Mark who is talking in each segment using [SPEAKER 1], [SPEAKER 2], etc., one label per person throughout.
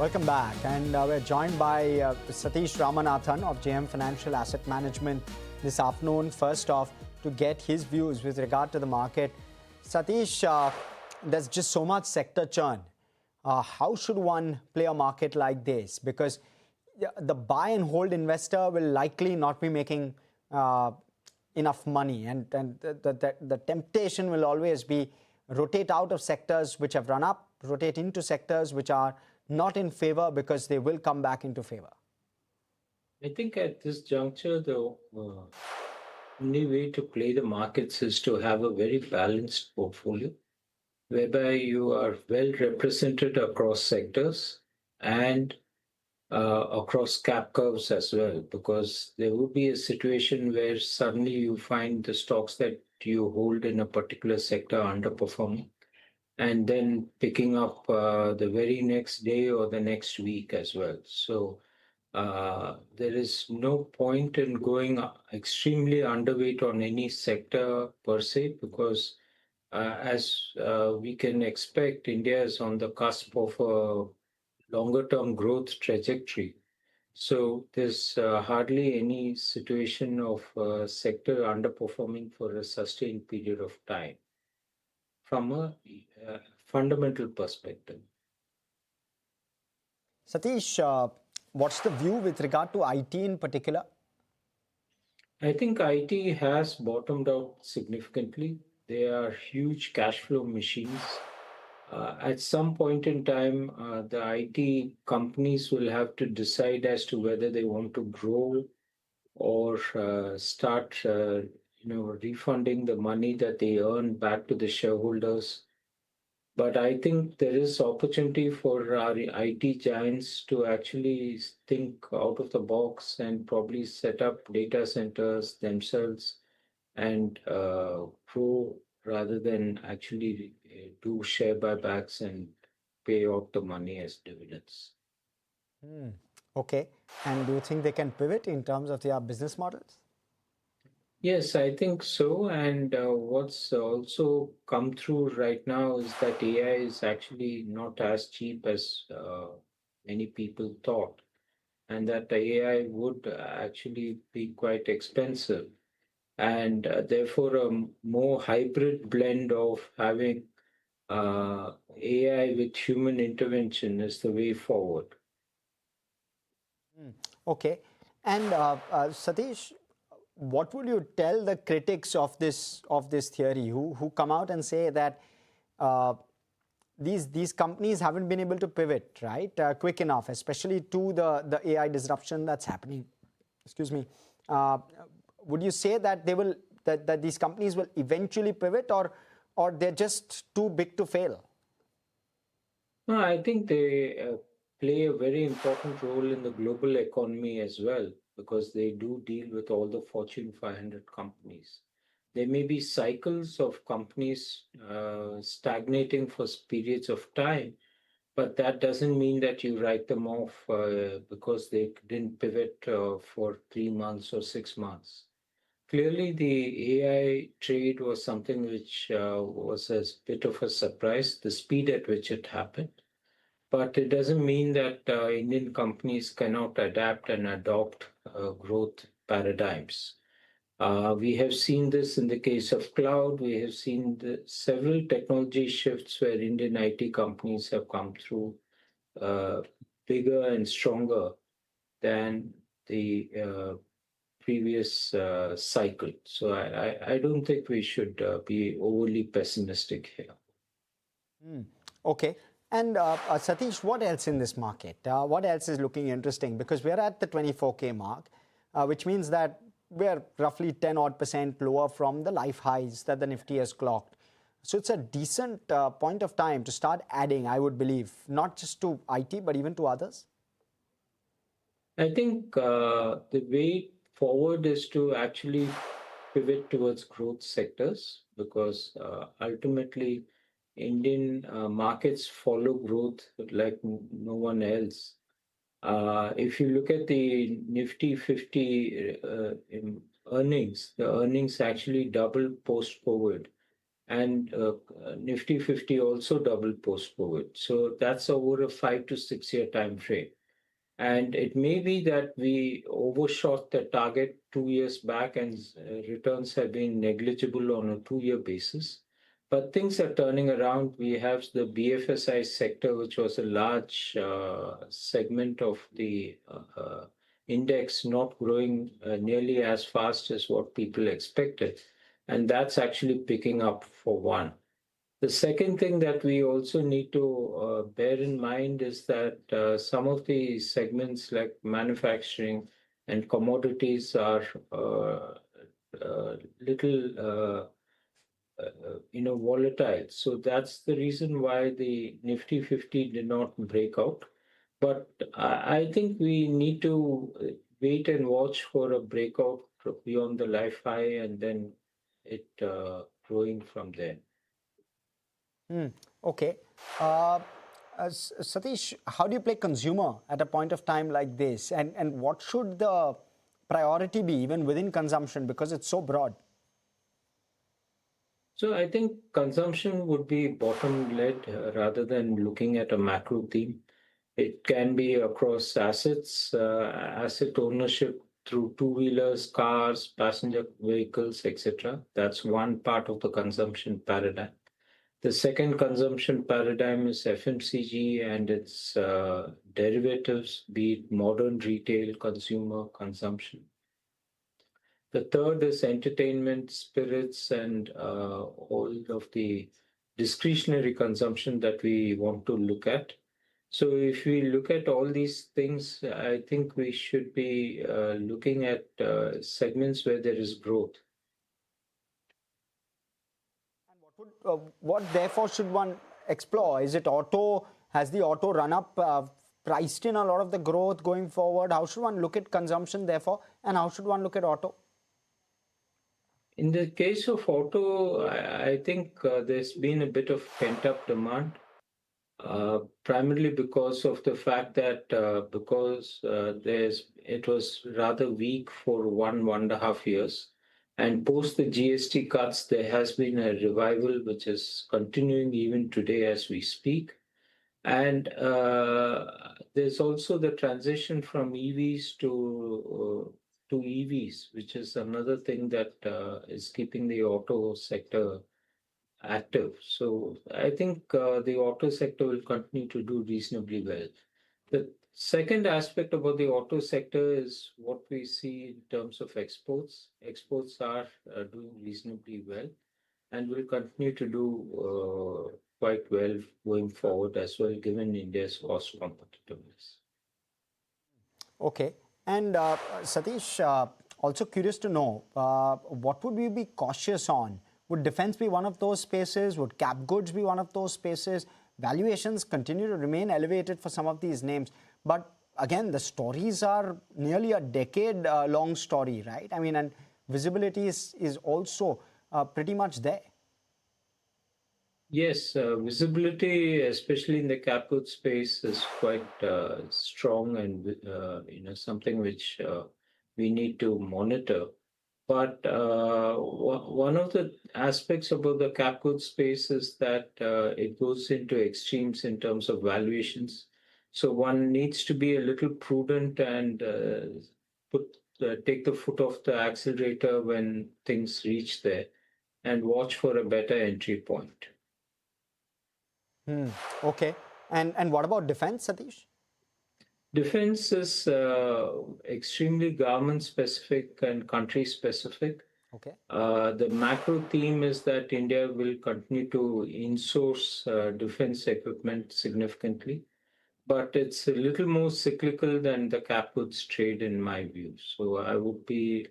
[SPEAKER 1] Welcome back, and we're joined by Satish Ramanathan of JM Financial Asset Management this afternoon. First off, to get his views with regard to the market. Satish, there's just so much sector churn. How should one play a market like this? Because the buy and hold investor will likely not be making enough money, and the temptation will always be rotate out of sectors which have run up, rotate into sectors which are not in favor, because they will come back into favor.
[SPEAKER 2] I think at this juncture, the only way to play the markets is to have a very balanced portfolio, whereby you are well represented across sectors and across cap curves as well, because there would be a situation where suddenly you find the stocks that you hold in a particular sector underperforming, and then picking up the very next day or the next week as well. So there is no point in going extremely underweight on any sector per se, because as we can expect, India is on the cusp of a longer term growth trajectory. So there's hardly any situation of sector underperforming for a sustained period of time from a fundamental perspective.
[SPEAKER 1] Satish, what's the view with regard to IT in particular?
[SPEAKER 2] I think IT has bottomed out significantly. They are huge cash flow machines. At some point in time, the IT companies will have to decide as to whether they want to grow or start, refunding the money that they earn back to the shareholders. But I think there is opportunity for our IT giants to actually think out of the box and probably set up data centers themselves and grow, rather than actually do share buybacks and pay out the money as dividends.
[SPEAKER 1] Okay. And do you think they can pivot in terms of their business models?
[SPEAKER 2] Yes, I think so. And what's also come through right now is that AI is actually not as cheap as many people thought, and that AI would actually be quite expensive. And therefore, a more hybrid blend of having AI with human intervention is the way forward.
[SPEAKER 1] Okay. And Satish, what would you tell the critics of this theory who come out and say that these companies haven't been able to pivot quick enough, especially to the AI disruption that's happening? Excuse me. Would you say that that these companies will eventually pivot, or they're just too big to fail?
[SPEAKER 2] No, I think they play a very important role in the global economy as well, because they do deal with all the Fortune 500 companies. There may be cycles of companies stagnating for periods of time, but that doesn't mean that you write them off because they didn't pivot for 3 months or 6 months. Clearly, the AI trade was something which was a bit of a surprise, the speed at which it happened. But it doesn't mean that Indian companies cannot adapt and adopt growth paradigms. We have seen this in the case of cloud. We have seen several technology shifts where Indian IT companies have come through bigger and stronger than the previous cycle. So I don't think we should be overly pessimistic here.
[SPEAKER 1] Okay. And Satish, what else in this market? What else is looking interesting? Because we're at the 24K mark, which means that we're roughly 10 odd % lower from the life highs that the Nifty has clocked. So it's a decent point of time to start adding, I would believe, not just to IT, but even to others.
[SPEAKER 2] I think the way forward is to actually pivot towards growth sectors, because ultimately Indian markets follow growth like no one else. If you look at the Nifty 50 earnings, the earnings actually doubled post-COVID. and Nifty 50 also doubled post-COVID. So that's over a 5 to 6 year time frame. And it may be that we overshot the target 2 years back and returns have been negligible on a 2 year basis. But things are turning around. We have the BFSI sector, which was a large segment of the index, not growing nearly as fast as what people expected. And that's actually picking up for one. The second thing that we also need to bear in mind is that some of the segments like manufacturing and commodities are little volatile. So that's the reason why the Nifty 50 did not break out. But I think we need to wait and watch for a breakout beyond the life high and then it growing from there.
[SPEAKER 1] Okay. Satish, how do you play consumer at a point of time like this? And what should the priority be even within consumption because it's so broad?
[SPEAKER 2] So I think consumption would be bottom-led rather than looking at a macro theme. It can be across assets, asset ownership through two-wheelers, cars, passenger vehicles, etc. That's one part of the consumption paradigm. The second consumption paradigm is FMCG and its derivatives, be it modern retail, consumer consumption. The third is entertainment, spirits, and all of the discretionary consumption that we want to look at. So if we look at all these things, I think we should be looking at segments where there is growth.
[SPEAKER 1] And what therefore should one explore? Is it auto? Has the auto run up priced in a lot of the growth going forward? How should one look at consumption therefore? And how should one look at auto?
[SPEAKER 2] In the case of auto, I think there's been a bit of pent-up demand, primarily because of the fact that it was rather weak for 1.5 years, and post the GST cuts, there has been a revival which is continuing even today as we speak. And there's also the transition from EVs to EVs, which is another thing that is keeping the auto sector active. So I think the auto sector will continue to do reasonably well. The second aspect about the auto sector is what we see in terms of exports. Exports are doing reasonably well and will continue to do quite well going forward as well, given India's cost competitiveness.
[SPEAKER 1] Okay. And Satish, also curious to know, what would we be cautious on? Would defense be one of those spaces? Would cap goods be one of those spaces? Valuations continue to remain elevated for some of these names. But again, the stories are nearly a decade long story, right? I mean, and visibility is also pretty much there.
[SPEAKER 2] Yes, visibility, especially in the cap good space, is quite strong and something which we need to monitor. But one of the aspects about the cap good space is that it goes into extremes in terms of valuations. So one needs to be a little prudent and take the foot off the accelerator when things reach there and watch for a better entry point.
[SPEAKER 1] Okay. And what about defense, Satish?
[SPEAKER 2] Defense is extremely government specific and country specific.
[SPEAKER 1] Okay.
[SPEAKER 2] The macro theme is that India will continue to insource defense equipment significantly, but it's a little more cyclical than the cap goods trade in my view. So I would be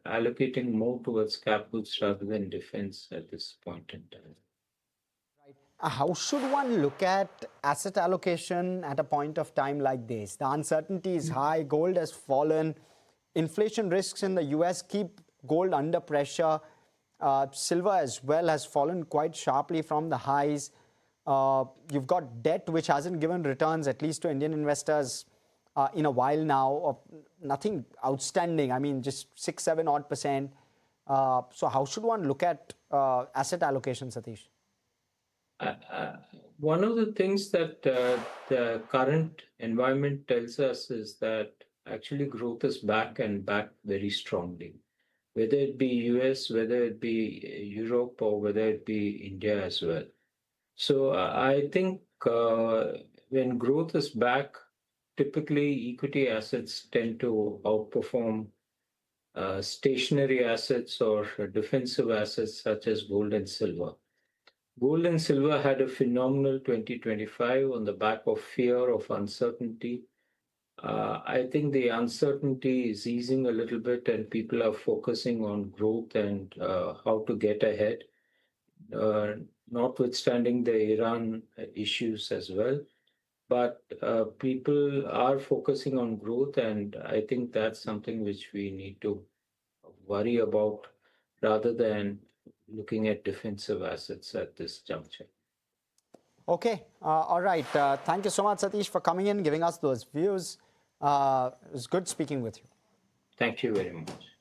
[SPEAKER 2] allocating more towards cap goods rather than defense at this point in time.
[SPEAKER 1] How should one look at asset allocation at a point of time like this? The uncertainty is high, gold has fallen, inflation risks in the US keep gold under pressure. Silver as well has fallen quite sharply from the highs. You've got debt which hasn't given returns, at least to Indian investors, in a while now, of nothing outstanding. I mean, just 6, 7 odd percent. So how should one look at asset allocation, Satish?
[SPEAKER 2] One of the things that the current environment tells us is that actually growth is back and back very strongly, whether it be US, whether it be Europe, or whether it be India as well. So I think when growth is back, typically equity assets tend to outperform stationary assets or defensive assets such as gold and silver. Gold and silver had a phenomenal 2025 on the back of fear of uncertainty. I think the uncertainty is easing a little bit, and people are focusing on growth and how to get ahead, notwithstanding the Iran issues as well. But people are focusing on growth, and I think that's something which we need to worry about rather than looking at defensive assets at this juncture.
[SPEAKER 1] Okay, all right. Thank you so much, Satish, for coming in, giving us those views. It was good speaking with you.
[SPEAKER 2] Thank you very much.